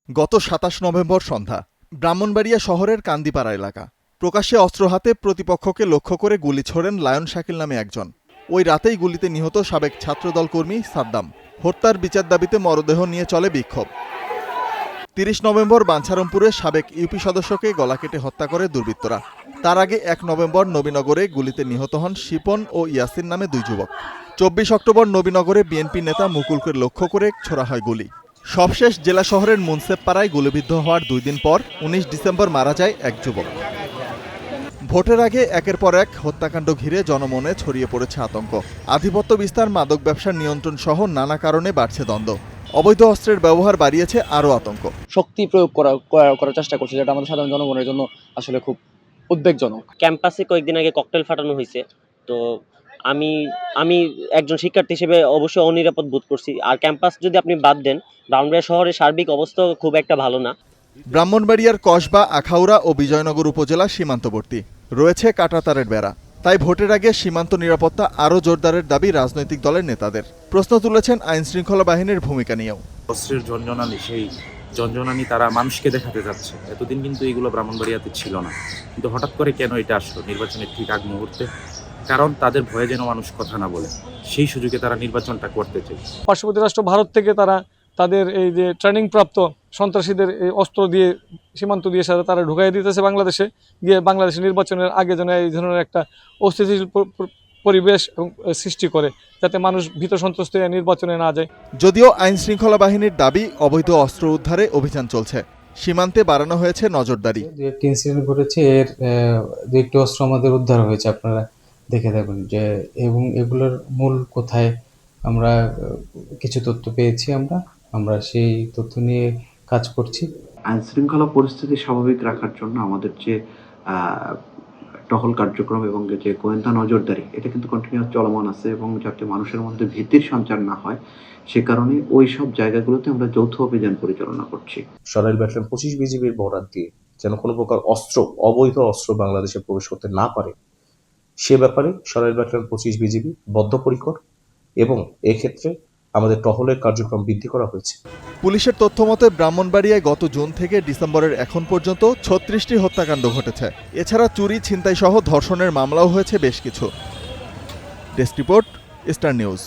গত ২৭ নভেম্বর সন্ধ্যা ব্রাহ্মণবাড়িয়া শহরের কান্দিপাড়া এলাকা। প্রকাশ্যে অস্ত্র হাতে প্রতিপক্ষকে লক্ষ্য করে গুলি ছোড়েন লায়ন শাকিল নামে একজন। ওই রাতেই গুলিতে নিহত সাবেক ছাত্রদল কর্মী সাদ্দাম। হত্যার বিচার দাবিতে মরদেহ নিয়ে চলে বিক্ষোভ। ৩০ নভেম্বর বাঞ্ছারামপুরে সাবেক ইউপি সদস্যকে গলা কেটে হত্যা করে দুর্বৃত্তরা। তার আগে ১ নভেম্বর নবীনগরে গুলিতে নিহত হন শিপন ও ইয়াসিন নামে দুই যুবক। ২৪ অক্টোবর নবীনগরে বিএনপি নেতা মুকুলকে লক্ষ্য করে ছোড়া হয় গুলি। সবশেষ জেলা শহরের মুন্সেফপাড়ায় গুলিবিদ্ধ হওয়ার ২ দিন পর ১৯ ডিসেম্বর মারা যায় এক যুবক। ভোটের আগে একের পর এক হত্যাকাণ্ড ঘিরে জনমনে ছড়িয়ে পড়েছে আতঙ্ক। আধিপত্য বিস্তার, মাদক ব্যবসার নিয়ন্ত্রণ সহ নানা কারণে বাড়ছে দ্বন্দ্ব। অবৈধ অস্ত্রের ব্যবহার বাড়িয়েছে আরও আতঙ্ক। শক্তি প্রয়োগ করার চেষ্টা করছে, যেটা আমাদের সাধারণ জনগণের জন্য আসলে খুব উদ্বেগজনক। ক্যাম্পাসে কয়েকদিন আগে ককটেল ফাটানো হয়েছে, তো আমি একজন শিক্ষার্থী হিসেবে অবশ্যই অনিরাপদ বোধ করছি। আর ক্যাম্পাস যদি আপনি বাদ দেন, ব্রাহ্মণবাড়িয়া শহরের সার্বিক অবস্থা খুব একটা ভালো না। ব্রাহ্মণবাড়িয়ার কসবা, আখাউড়া ও বিজয়নগর উপজেলা সীমান্তবর্তী, রয়েছে কাঁটাতারের বেড়া। তাই ভোটের আগে সীমান্ত নিরাপত্তা আরও জোরদারের দাবি রাজনৈতিক দলের নেতাদের। প্রশ্ন তুলেছেন আইন শৃঙ্খলা বাহিনীর ভূমিকা নিয়েও। অস্ত্রের ঝনঝনানি, সেই ঝনঝনানি তারা মানুষকে দেখাতে যাচ্ছে। এতদিন কিন্তু এগুলো ব্রাহ্মণবাড়িয়াতে ছিল না, কিন্তু হঠাৎ করে কেন এটা আসলো নির্বাচনের ঠিক আগ মুহূর্তে? কারণ তাদের ভয়ে যেন মানুষ কথা না বলে, সেই সুযোগে তারা নির্বাচনটা করতে চায়। পার্শ্ববর্তী রাষ্ট্র ভারত থেকে তারা তাদের এই যে ট্রেনিং প্রাপ্ত সন্ত্রাসীদের এই অস্ত্র দিয়ে সীমান্ত দিয়ে তারা ঢুকাই দিতেছে বাংলাদেশে, গিয়ে বাংলাদেশের নির্বাচনের আগে যেন এই ধরনের একটা অস্থিতিশীল পরিবেশ সৃষ্টি করে, যাতে মানুষ ভীত সন্ত্রস্ত নির্বাচনে না যায়। যদিও আইন শৃঙ্খলা বাহিনীর দাবি, অবৈধ অস্ত্র উদ্ধারে অভিযান চলছে। সীমান্তে বাড়ানো হয়েছে নজরদারি। যে একটি ইনসিডেন্ট ঘটেছে, এর দু একটি অস্ত্র আমাদের উদ্ধার হয়েছে, আপনারা দেখে থাকবেন যে, এবং এগুলোর মূল কোথায় আমরা কিছু তথ্য পেয়েছি। আমরা সেই তথ্য নিয়ে কাজ করছি। আইন শৃঙ্খলা পরিস্থিতি স্বাভাবিক রাখার জন্য আমাদের যে টহল কার্যক্রম এবং যে গোয়েন্দা নজরদারি, এটা কিন্তু কন্টিনিউয়াস চলমান আছে, এবং যাতে মানুষের মধ্যে ভীতির সঞ্চার না হয় সে কারণে ওই সব জায়গাগুলোতে আমরা যৌথ অভিযান পরিচালনা করছি। সরাইল ব্যাটালিয়ন ২৫ বিজিবির বরাদ দিয়ে যেন কোনো প্রকার অবৈধ অস্ত্র বাংলাদেশে প্রবেশ করতে না পারে, সে ব্যাপারে সরাইল ব্যাটালিয়ন ২৫ বিজিবি বদ্ধপরিকর, এবং এক্ষেত্রে আমাদের টহলের কার্যক্রম বৃদ্ধি করা হয়েছে। পুলিশের তথ্য মতে ব্রাহ্মণবাড়িয়ায় গত জুন থেকে ডিসেম্বরের এখন পর্যন্ত ৩৬টি হত্যাকাণ্ড ঘটেছে। এছাড়া চুরি, ছিনতাই সহ ধর্ষণের মামলাও হয়েছে বেশ কিছু। Desk report, star news.